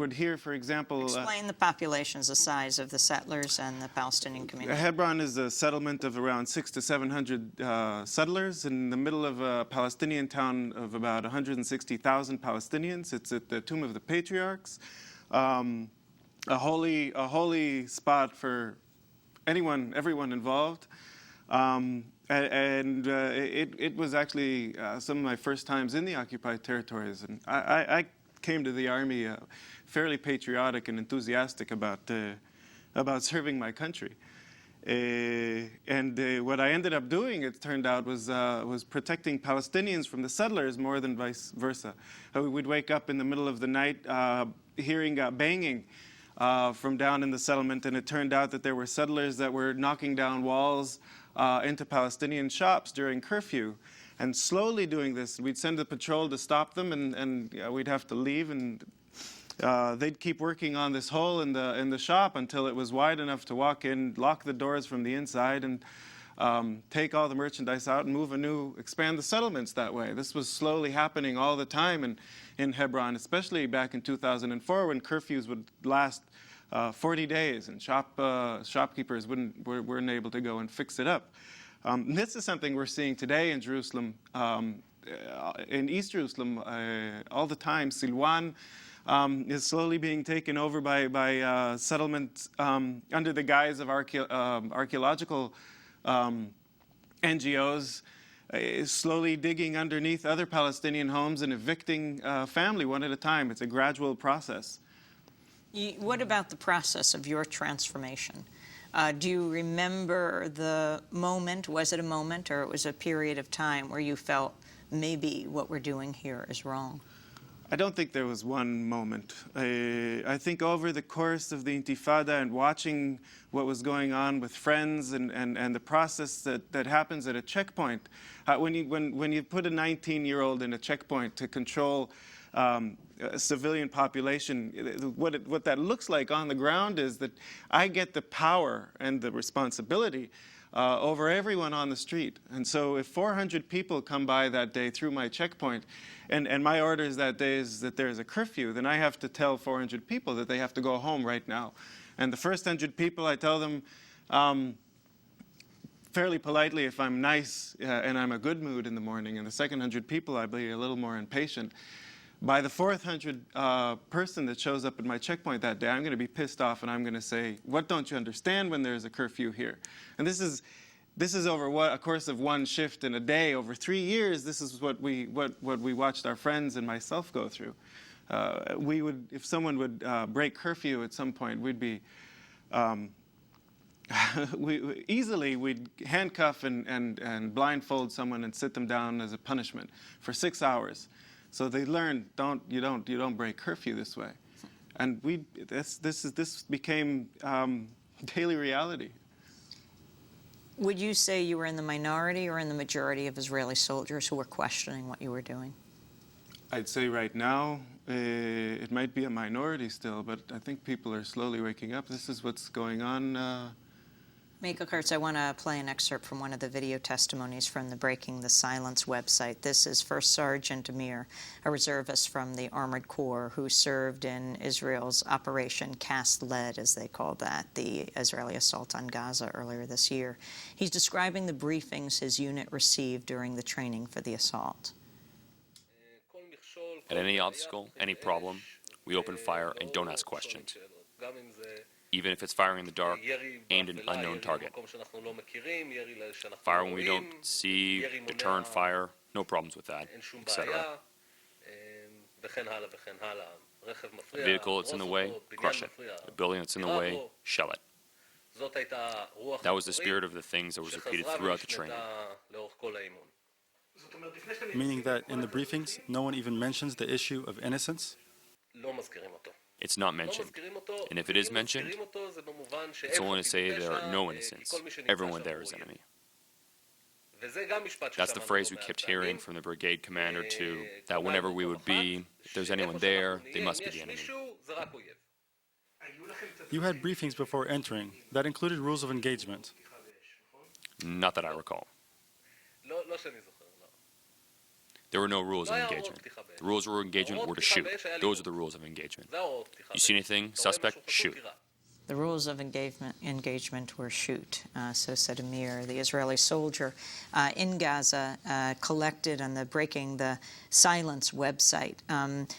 would hear, for example... Explain the populations, the size of the settlers and the Palestinian community. Hebron is a settlement of around 600 to 700 settlers in the middle of a Palestinian town of about 160,000 Palestinians. It's at the Tomb of the Patriarchs, a holy spot for everyone involved. It was actually some of my first times in the occupied territories, and I came to the army fairly patriotic and enthusiastic about serving my country. What I ended up doing, it turned out, was protecting Palestinians from the settlers more than vice versa. We'd wake up in the middle of the night hearing banging from down in the settlement, and it turned out that there were settlers that were knocking down walls into Palestinian shops during curfew. And slowly doing this, we'd send a patrol to stop them, and we'd have to leave, and they'd keep working on this hole in the shop until it was wide enough to walk in, lock the doors from the inside, and take all the merchandise out and expand the settlements that way. This was slowly happening all the time in Hebron, especially back in 2004 when curfews would last 40 days and shopkeepers weren't able to go and fix it up. This is something we're seeing today in Jerusalem, in East Jerusalem, all the time. Silwan is slowly being taken over by settlements under the guise of archaeological NGOs, slowly digging underneath other Palestinian homes and evicting family one at a time. It's a gradual process. What about the process of your transformation? Do you remember the moment? Was it a moment, or it was a period of time where you felt maybe what we're doing here is wrong? I don't think there was one moment. I think over the course of the Intifada and watching what was going on with friends and the process that happens at a checkpoint, when you put a 19-year-old in a checkpoint to control a civilian population, what that looks like on the ground is that I get the power and the responsibility over everyone on the street. And so if 400 people come by that day through my checkpoint, and my orders that day is that there's a curfew, then I have to tell 400 people that they have to go home right now. And the first 100 people, I tell them fairly politely if I'm nice and I'm a good mood in the morning. And the second 100 people, I'll be a little more impatient. By the fourth 100 person that shows up at my checkpoint that day, I'm going to be pissed off and I'm going to say, what don't you understand when there's a curfew here? And this is over a course of one shift in a day, over 3 years. This is what we watched our friends and myself go through. If someone would break curfew at some point, we'd be we'd handcuff and blindfold someone and sit them down as a punishment for 6 hours. So they learned, you don't break curfew this way, and this became daily reality. Would you say you were in the minority or in the majority of Israeli soldiers who were questioning what you were doing? I'd say right now it might be a minority still, but I think people are slowly waking up. This is what's going on. Michael Kurtz, I want to play an excerpt from one of the video testimonies from the Breaking the Silence website. This is First Sergeant Amir, a reservist from the Armored Corps who served in Israel's Operation Cast Lead, as they called that, the Israeli assault on Gaza earlier this year. He's describing the briefings his unit received during the training for the assault. At any obstacle, any problem, we open fire and don't ask questions. Even if it's firing in the dark, aimed at an unknown target. Fire when we don't see, deterrent fire, no problems with that, etc. A vehicle that's in the way, crush it. A building that's in the way, shell it. That was the spirit of the things that was repeated throughout the training. Meaning that in the briefings, no one even mentions the issue of innocence? It's not mentioned. And if it is mentioned, it's only to say there are no innocents. Everyone there is enemy. That's the phrase we kept hearing from the brigade commander too, that whenever we would be, if there's anyone there, they must be the enemy. You had briefings before entering that included rules of engagement. Not that I recall. There were no rules of engagement. The rules of engagement were to shoot. Those are the rules of engagement. You see anything suspect? Shoot. The rules of engagement were shoot, so said Amir. The Israeli soldier in Gaza collected on the Breaking the Silence website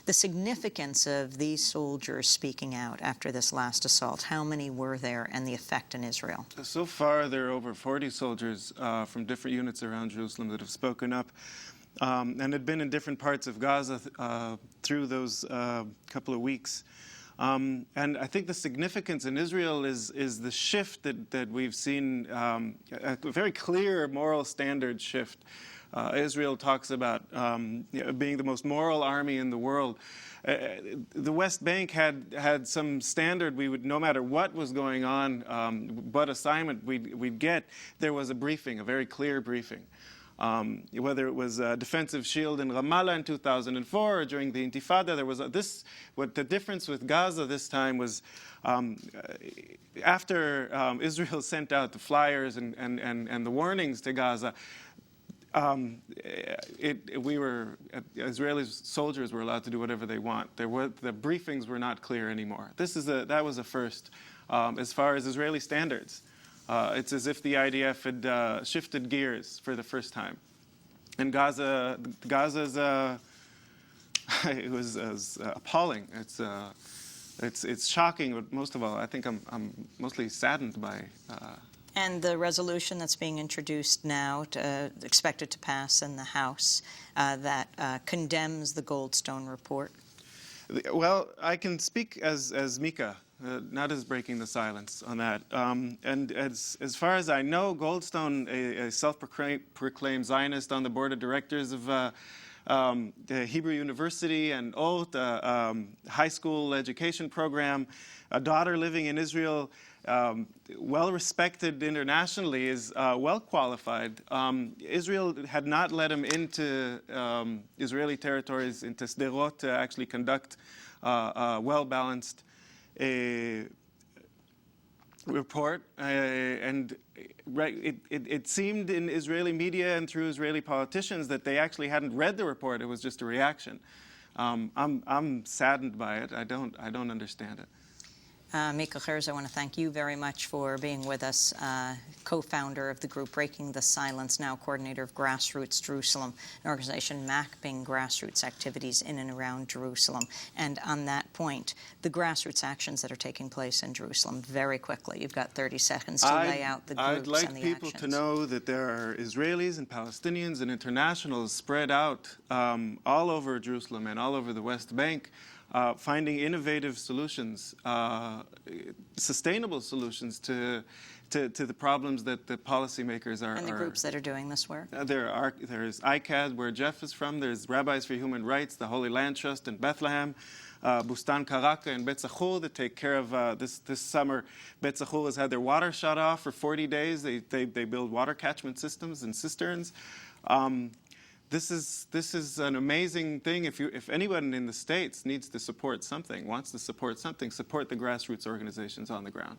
the significance of these soldiers speaking out after this last assault. How many were there, and the effect in Israel? So far, there are over 40 soldiers from different units around Jerusalem that have spoken up and had been in different parts of Gaza through those couple of weeks. And I think the significance in Israel is the shift that we've seen, a very clear moral standard shift. Israel talks about being the most moral army in the world. The West Bank had some standard we would, no matter what was going on, what assignment we'd get, there was a briefing, a very clear briefing. Whether it was a defensive shield in Ramallah in 2004 or during the Intifada, there was this. What the difference with Gaza this time was, after Israel sent out the flyers and the warnings to Gaza, Israeli soldiers were allowed to do whatever they want. The briefings were not clear anymore. That was a first as far as Israeli standards. It's as if the IDF had shifted gears for the first time. And Gaza's it was appalling. It's shocking, but most of all, I think I'm mostly saddened by. And the resolution that's being introduced now, expected to pass in the House, that condemns the Goldstone report. Well, I can speak as Mika. Not as Breaking the Silence on that. And as far as I know, Goldstone, a self-proclaimed Zionist on the board of directors of the Hebrew University and Oath, high school education program, a daughter living in Israel, well-respected internationally, is well-qualified. Israel had not let him into Israeli territories, into Sderot, to actually conduct a well-balanced a report, and it seemed in Israeli media and through Israeli politicians that they actually hadn't read the report. It was just a reaction. I'm saddened by it. I don't understand it. Mika Herz, I want to thank you very much for being with us, co-founder of the group Breaking the Silence, now coordinator of Grassroots Jerusalem, an organization mapping grassroots activities in and around Jerusalem. And on that point, the grassroots actions that are taking place in Jerusalem, very quickly. You've got 30 seconds to lay out the groups and the actions. I'd like people to know that there are Israelis and Palestinians and internationals spread out all over Jerusalem and all over the West Bank, finding innovative solutions, sustainable solutions to the problems that the policymakers are. And the groups that are doing this work? There's ICAD, where Jeff is from. There's Rabbis for Human Rights, the Holy Land Trust in Bethlehem, Bustan Karaka and Bet Zachur that take care of this summer. Bet Zachur has had their water shut off for 40 days. They build water catchment systems and cisterns. This is an amazing thing. If anyone in the States needs to support something, wants to support something, support the grassroots organizations on the ground.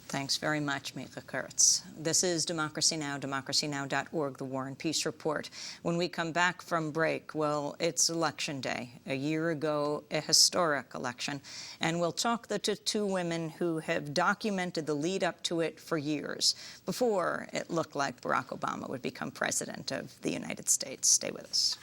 Thanks very much, Mika Kurtz. This is Democracy Now!, democracynow.org, the War and Peace Report. When we come back from break, well, it's Election Day. A year ago, a historic election. And we'll talk to two women who have documented the lead up to it for years, before it looked like Barack Obama would become president of the United States. Stay with us.